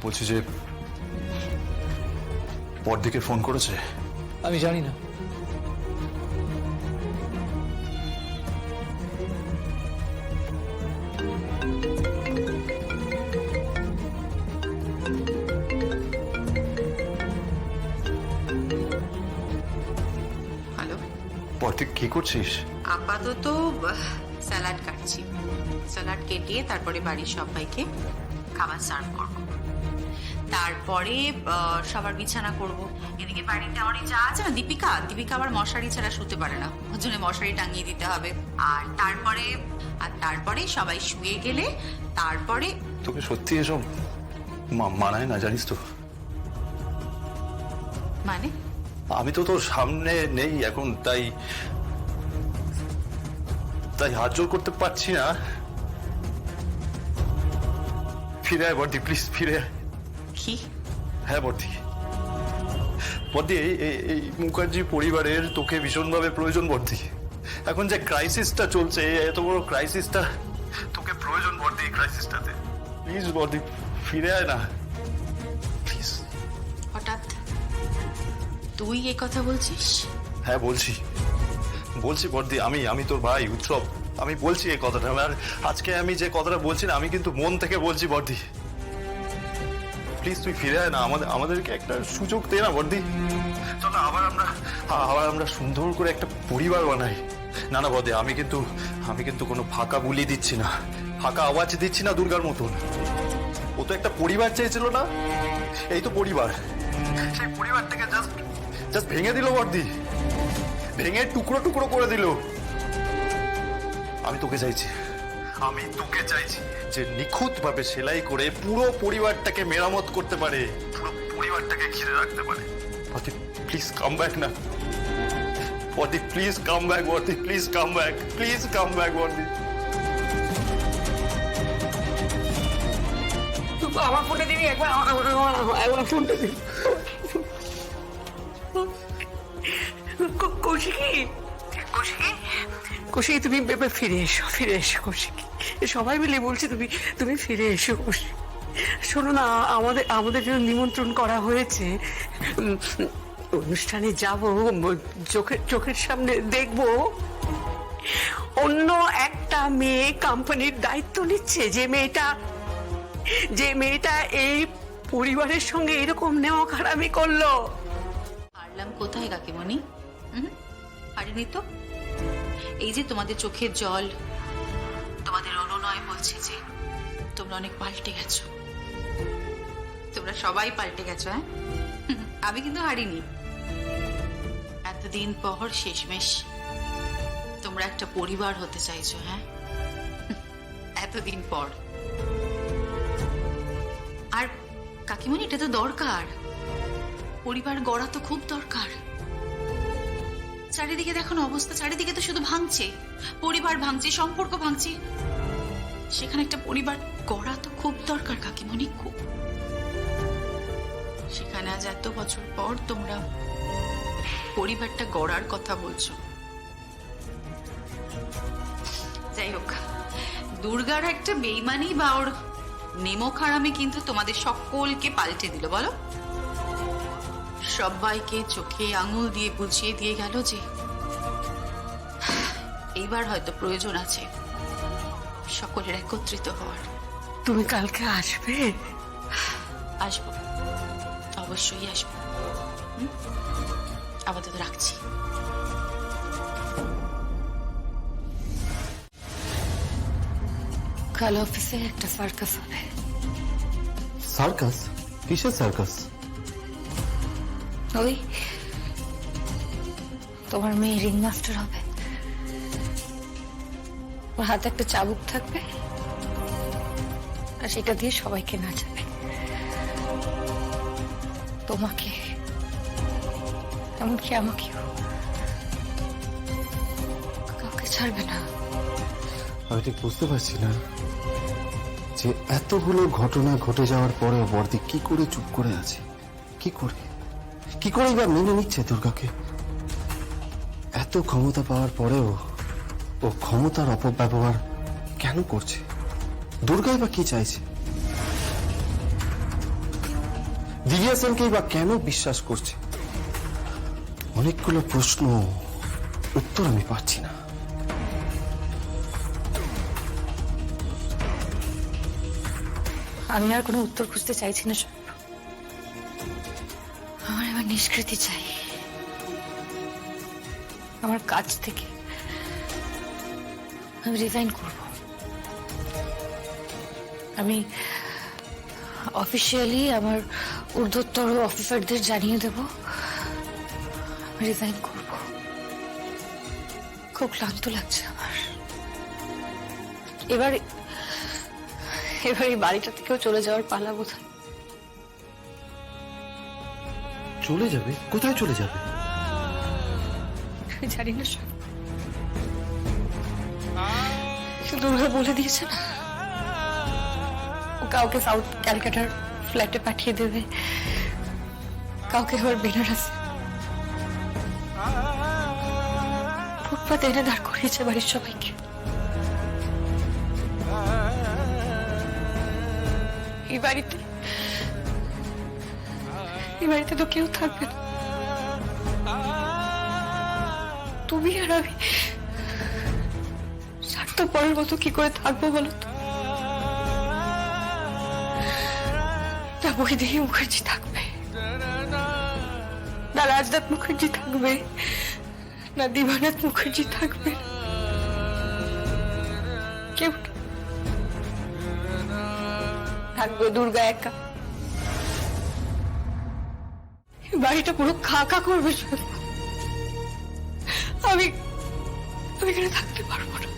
বলছি যে বড়দিকে ফোন করেছে? আমি জানি না। হ্যালো, বড়দি কি করছিস? আপাতত স্যালাড কাটছি। স্যালাড কেটে তারপরে বাড়ির সবাইকে খাবার সার্ভ করব। তারপরে সবার বিছানা করব। এদিকে বাড়িতে আমার যা আছে না, দীপিকা আবার মশারি ছাড়া শুতে পারে না, ওর জন্য মশারি টাঙিয়ে দিতে হবে। আর তারপরে সবাই শুয়ে গেলে তারপরে তোকে সত্যি এসব মানায় না, জানিস তো? মানে আমি তো তোর সামনে নেই এখন, তাই হাত জোর করতে পারছি না। ফিরে আয় বর্দি, প্লিজ ফিরে আয়। কি? হ্যাঁ বর্দি, বর্দি এই মুখার্জি পরিবারের তোকে ভীষণভাবে প্রয়োজন বর্দি। এখন যে ক্রাইসিসটা চলছে, এত বড় ক্রাইসিসটা তোকে প্রয়োজন বর্দি। এই ক্রাইসিসটাতে প্লিজ বর্দি ফিরে আয় না, প্লিজ। হঠাৎ তুই এই কথা বলছিস? হ্যাঁ বলছি বর্দি, আমি তোর ভাই উৎসব, আমি বলছি এই কথাটা। আর আজকে আমি যে কথাটা বলছি না, আমি কিন্তু মন থেকে বলছি বর্দি। প্লিজ তুই ফিরে আয় না, আমাদেরকে একটা সুযোগ দে না বর্দি। চলো আবার আমরা সুন্দর করে একটা পরিবার বানাই। না না বর্দি, আমি কিন্তু কোনো ফাঁকা বুলি দিচ্ছি না, ফাঁকা আওয়াজ দিচ্ছি না দুর্গার মতন। ও তো একটা পরিবার চেয়েছিল না, এই তো পরিবার। সেই পরিবারটাকে জাস্ট ভেঙে দিল বর্দি, ভেঙে টুকরো টুকরো করে দিল। আমি তোকে চাইছি যে নিখুঁত ভাবে সেলাই করে পুরো পরিবারটাকে মেরামত করতে পারে, পুরো পরিবারটাকে ঘিরে রাখতে পারে। বর্দি প্লিজ কাম ব্যাক না বর্দি, প্লিজ কাম ব্যাক বর্দি, please come back, please come back বর্দি। আমার ফোনটা দিবি একবার, একবার ফোনটা দিবি। কৌশিকী তুমি ফিরে এসো কৌশিকী, সবাই মিলে বলছি তুমি ফিরে এসো কৌশিক। শোনো না, আমাদের জন্য নিমন্ত্রণ করা হয়েছে, অনুষ্ঠানে যাব, চোখের সামনে দেখবো অন্য একটা মেয়ে কোম্পানির দায়িত্ব নিচ্ছে, যে মেয়েটা এই পরিবারের সঙ্গে এরকম নেওয়া খারাপই করলো। হারলাম কোথায় কাকিমণি? হারিনি তো। এই যে তোমাদের চোখের জল, তোমাদের অনুনয় বলছে যে তোমরা অনেক পাল্টে গেছো, তোমরা সবাই পাল্টে গেছো। হ্যাঁ, আমি কিন্তু হারিনি। এতদিন পর শেষমেশ তোমরা একটা পরিবার হতে চাইছো। হ্যাঁ, এতদিন পর। আর কাকিমণি, এটা তো দরকার, পরিবার গড়া তো খুব দরকার। চারিদিকে দেখো না অবস্থা, চারিদিকে তো শুধু ভাঙছে, পরিবার ভাঙছে, সম্পর্ক ভাঙছে। সেখানে একটা পরিবার গড়া তো খুব দরকার কাকিমণি, খুব। সেখানে আজ এত বছর পর তোমরা পরিবারটা গড়ার কথা বলছো। যাই হোক, দুর্গার একটা বেইমানি বা ওর নেমো খারামি কিন্তু তোমাদের সকলকে পাল্টে দিল। বলো, সবাইকে চোখে আঙুল দিয়ে বুঝিয়ে দিয়ে গেল যে এইবার হয়তো প্রয়োজন আছে সকলের একত্রিত হওয়ার। তুমি কালকে আসবে? আসবো, অবশ্যই আসবো। আপাতত রাখছি। কাল অফিসে একটা সার্কাস হবে। সার্কাস? কিসের সার্কাস? ওই তোমার মেয়ে রিং মাস্টার হবে, ওর হাতে একটা চাবুক থাকবে আর সেটা দিয়ে সবাইকে নাচাবে। তোমাকে, এমনকি আমাকেও, কাউকে ছাড়বে না। আমি ঠিক বুঝতে পারছি না যে এতগুলো ঘটনা ঘটে যাওয়ার পরেও বর্দি কি করে চুপ করে আছে, কি করে বা মেনে নিচ্ছে দুর্গাকে। এত ক্ষমতা পাওয়ার পরেও ও ক্ষমতার অপব্যবহার কেন করছে? দুর্গাই বা কি চাইছে? দিব্যা সেনকেই বা কেন বিশ্বাস করছে? অনেকগুলো প্রশ্ন, উত্তর আমি পাচ্ছি না। আমি আর কোনো উত্তর খুঁজতে চাইছি না সব। আমার এবার নিষ্কৃতি চাই। আমার কাজ থেকে আমি রিজাইন করব। আমি অফিসিয়ালি আমার ঊর্ধ্বতর অফিসারদের জানিয়ে দেব রিজাইন করব। খুব ক্লান্ত লাগছে আমার। এবার এই বাড়িটা থেকেও চলে যাওয়ার পালা বোধহয়। চলে যাবে? কোথায় চলে যাবে? আমি জানি না সব। দুর্গা বলে দিয়েছে না, ও কাউকে সাউথ ক্যালকাটার ফ্ল্যাটে পাঠিয়ে দেবে, কাউকে আবার বেনারসে। ফুটপাতে এনে দাঁড় করিয়েছে বাড়ির সবাইকে। এই বাড়িতে তো কেউ থাকবে না। তুমি আর আমি স্বার্থপরের মতো কি করে থাকবো বলো তো? না বৈদেহী মুখার্জি থাকবে, না রাজনাথ মুখার্জি থাকবে, না দিবানাথ মুখার্জি থাকবে, কেউ না। থাকবে দুর্গা একা। বাড়িটা পুরো খাকা করবে। আমি এখানে থাকতে পারবো না।